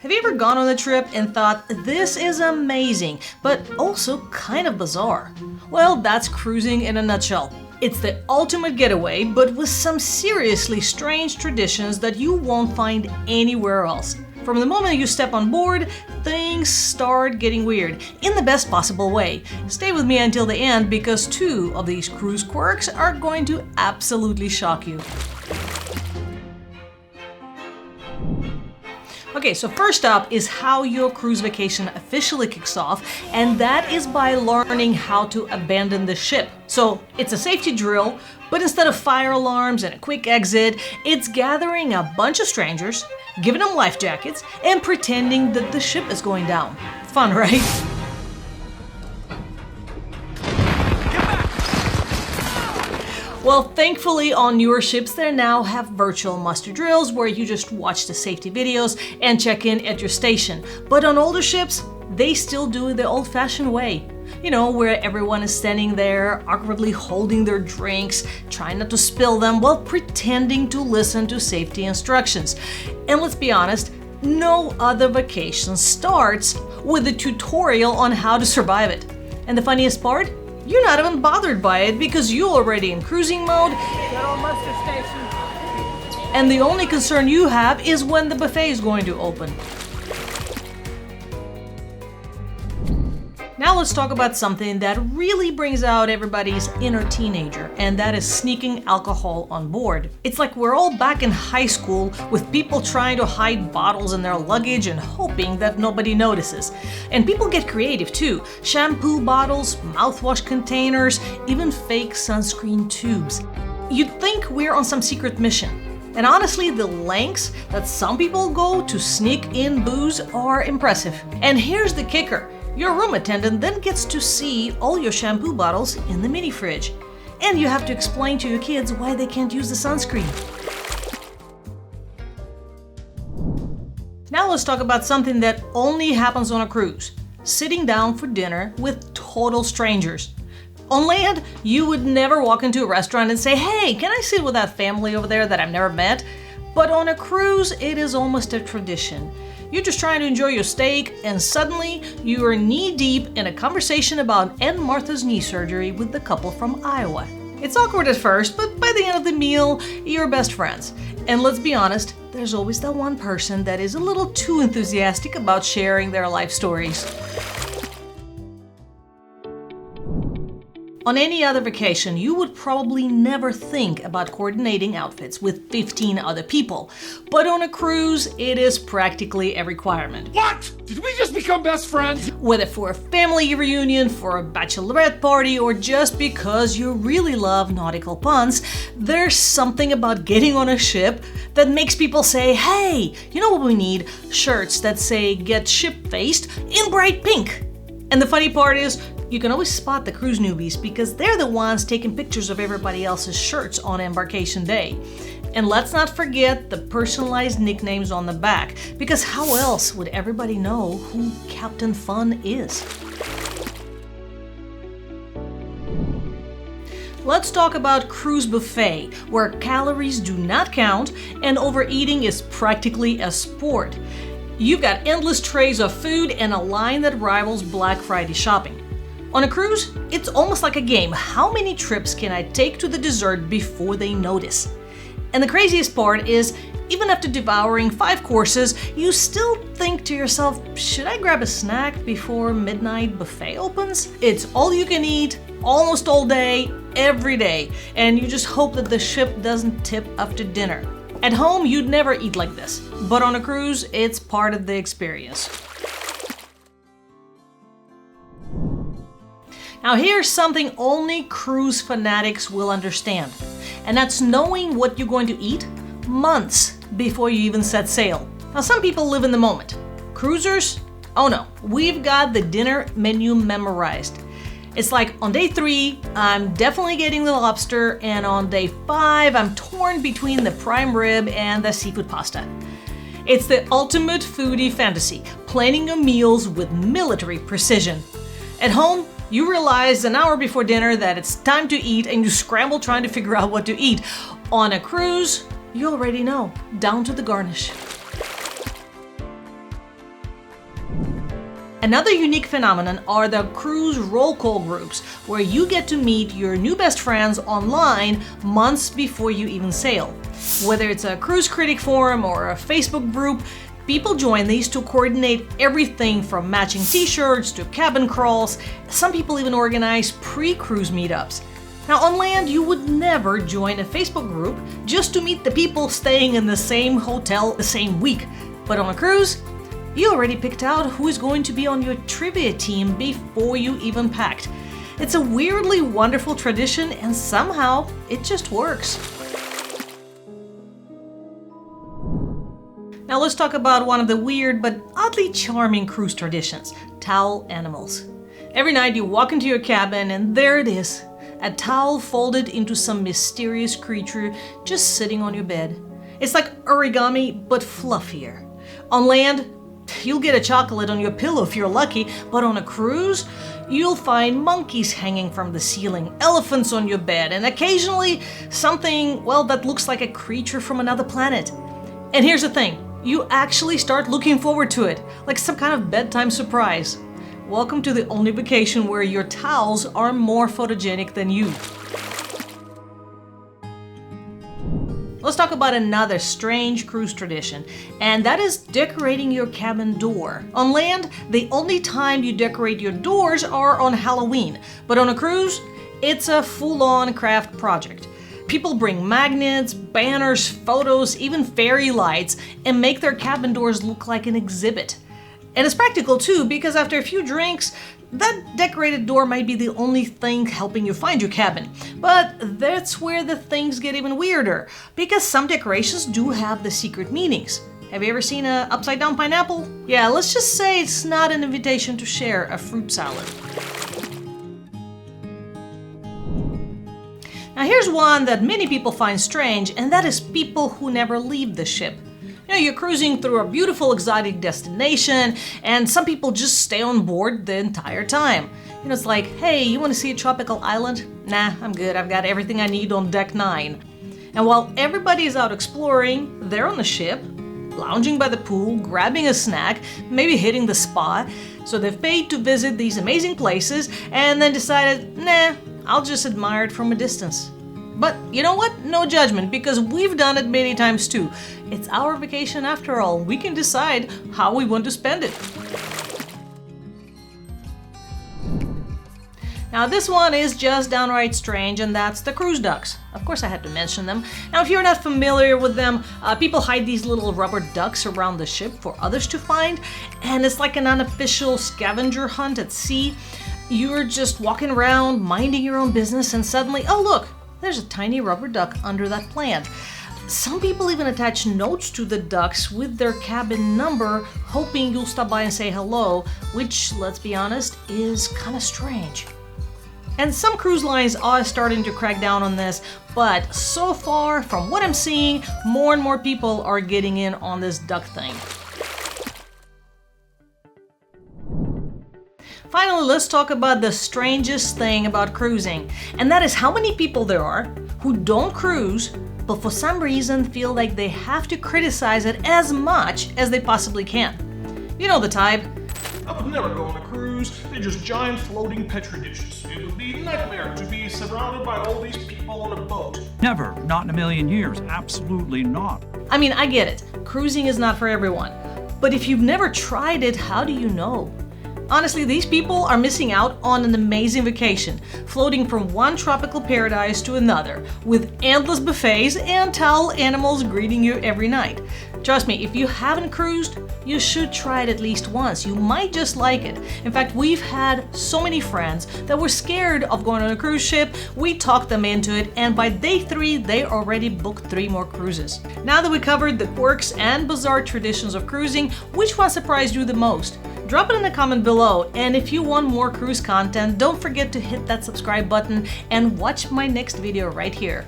Have you ever gone on a trip and thought, this is amazing, but also kind of bizarre? Well, that's cruising in a nutshell. It's the ultimate getaway, but with some seriously strange traditions that you won't find anywhere else. From the moment you step on board, things start getting weird, in the best possible way. Stay with me until the end because 2 of these cruise quirks are going to absolutely shock you. Okay, so first up is how your cruise vacation officially kicks off, and that is by learning how to abandon the ship. So it's a safety drill, but instead of fire alarms and a quick exit, it's gathering a bunch of strangers, giving them life jackets, and pretending that the ship is going down. Fun, right? Well, thankfully on newer ships they now have virtual muster drills where you just watch the safety videos and check in at your station. But on older ships, they still do it the old-fashioned way. You know, where everyone is standing there, awkwardly holding their drinks, trying not to spill them while pretending to listen to safety instructions. And let's be honest, no other vacation starts with a tutorial on how to survive it. And the funniest part? You're not even bothered by it because you're already in cruising mode. Get on muster station. And the only concern you have is when the buffet is going to open. Now let's talk about something that really brings out everybody's inner teenager, and that is sneaking alcohol on board. It's like we're all back in high school with people trying to hide bottles in their luggage and hoping that nobody notices. And people get creative too. Shampoo bottles, mouthwash containers, even fake sunscreen tubes. You'd think we're on some secret mission. And honestly, the lengths that some people go to sneak in booze are impressive. And here's the kicker. Your room attendant then gets to see all your shampoo bottles in the mini fridge. And you have to explain to your kids why they can't use the sunscreen. Now let's talk about something that only happens on a cruise. Sitting down for dinner with total strangers. On land, you would never walk into a restaurant and say, hey, can I sit with that family over there that I've never met? But on a cruise, it is almost a tradition. You're just trying to enjoy your steak, and suddenly you are knee-deep in a conversation about Aunt Martha's knee surgery with the couple from Iowa. It's awkward at first, but by the end of the meal, you're best friends. And let's be honest, there's always that one person that is a little too enthusiastic about sharing their life stories. On any other vacation, you would probably never think about coordinating outfits with 15 other people. But on a cruise, it is practically a requirement. What? Did we just become best friends? Whether for a family reunion, for a bachelorette party, or just because you really love nautical puns, there's something about getting on a ship that makes people say, hey, you know what we need? Shirts that say get ship-faced in bright pink. And the funny part is, you can always spot the cruise newbies because they're the ones taking pictures of everybody else's shirts on embarkation day. And let's not forget the personalized nicknames on the back, because how else would everybody know who Captain Fun is? Let's talk about cruise buffet, where calories do not count and overeating is practically a sport. You've got endless trays of food and a line that rivals Black Friday shopping. On a cruise, it's almost like a game. How many trips can I take to the dessert before they notice? And the craziest part is, even after devouring 5 courses, you still think to yourself, should I grab a snack before midnight buffet opens? It's all you can eat, almost all day, every day, and you just hope that the ship doesn't tip after dinner. At home, you'd never eat like this, but on a cruise, it's part of the experience. Now here's something only cruise fanatics will understand, and that's knowing what you're going to eat months before you even set sail. Now some people live in the moment. Cruisers? Oh no, we've got the dinner menu memorized. It's like on day 3, I'm definitely getting the lobster, and on day 5, I'm torn between the prime rib and the seafood pasta. It's the ultimate foodie fantasy, planning your meals with military precision. At home, you realize an hour before dinner that it's time to eat and you scramble trying to figure out what to eat. On a cruise, you already know, down to the garnish. Another unique phenomenon are the cruise roll call groups, where you get to meet your new best friends online months before you even sail. Whether it's a cruise critic forum or a Facebook group, people join these to coordinate everything from matching t-shirts to cabin crawls. Some people even organize pre-cruise meetups. Now on land, you would never join a Facebook group just to meet the people staying in the same hotel the same week. But on a cruise, you already picked out who is going to be on your trivia team before you even packed. It's a weirdly wonderful tradition, and somehow it just works. Now let's talk about one of the weird but oddly charming cruise traditions, towel animals. Every night you walk into your cabin and there it is, a towel folded into some mysterious creature just sitting on your bed. It's like origami, but fluffier. On land, you'll get a chocolate on your pillow if you're lucky, but on a cruise, you'll find monkeys hanging from the ceiling, elephants on your bed, and occasionally something, well, that looks like a creature from another planet. And here's the thing, you actually start looking forward to it, like some kind of bedtime surprise. Welcome to the only vacation where your towels are more photogenic than you. Let's talk about another strange cruise tradition, and that is decorating your cabin door. On land, the only time you decorate your doors are on Halloween, but on a cruise, it's a full-on craft project. People bring magnets, banners, photos, even fairy lights, and make their cabin doors look like an exhibit. And it's practical too, because after a few drinks, that decorated door might be the only thing helping you find your cabin. But that's where the things get even weirder, because some decorations do have the secret meanings. Have you ever seen an upside-down pineapple? Yeah, let's just say it's not an invitation to share a fruit salad. Now here's one that many people find strange, and that is people who never leave the ship. You know, you're cruising through a beautiful exotic destination, and some people just stay on board the entire time. You know, it's like, hey, you want to see a tropical island? Nah, I'm good. I've got everything I need on deck 9. And while everybody is out exploring, they're on the ship, lounging by the pool, grabbing a snack, maybe hitting the spa. So they've paid to visit these amazing places and then decided, nah, I'll just admire it from a distance. But you know what? No judgment, because we've done it many times too. It's our vacation after all. We can decide how we want to spend it. Now this one is just downright strange, and that's the cruise ducks. Of course I had to mention them. Now if you're not familiar with them, people hide these little rubber ducks around the ship for others to find, and it's like an unofficial scavenger hunt at sea. You're just walking around, minding your own business, and suddenly, oh look, there's a tiny rubber duck under that plant. Some people even attach notes to the ducks with their cabin number, hoping you'll stop by and say hello, which, let's be honest, is kind of strange. And some cruise lines are starting to crack down on this, but so far, from what I'm seeing, more and more people are getting in on this duck thing. Finally, let's talk about the strangest thing about cruising, and that is how many people there are who don't cruise, but for some reason feel like they have to criticize it as much as they possibly can. You know the type. I would never go on a cruise. They're just giant floating petri dishes. It would be a nightmare to be surrounded by all these people on a boat. Never, not in a million years, absolutely not. I mean, I get it. Cruising is not for everyone. But if you've never tried it, how do you know? Honestly, these people are missing out on an amazing vacation, floating from one tropical paradise to another, with endless buffets and towel animals greeting you every night. Trust me, if you haven't cruised, you should try it at least once. You might just like it. In fact, we've had so many friends that were scared of going on a cruise ship. We talked them into it, and by day 3, they already booked 3 more cruises. Now that we covered the quirks and bizarre traditions of cruising, which one surprised you the most? Drop it in the comment below, and if you want more cruise content, don't forget to hit that subscribe button and watch my next video right here.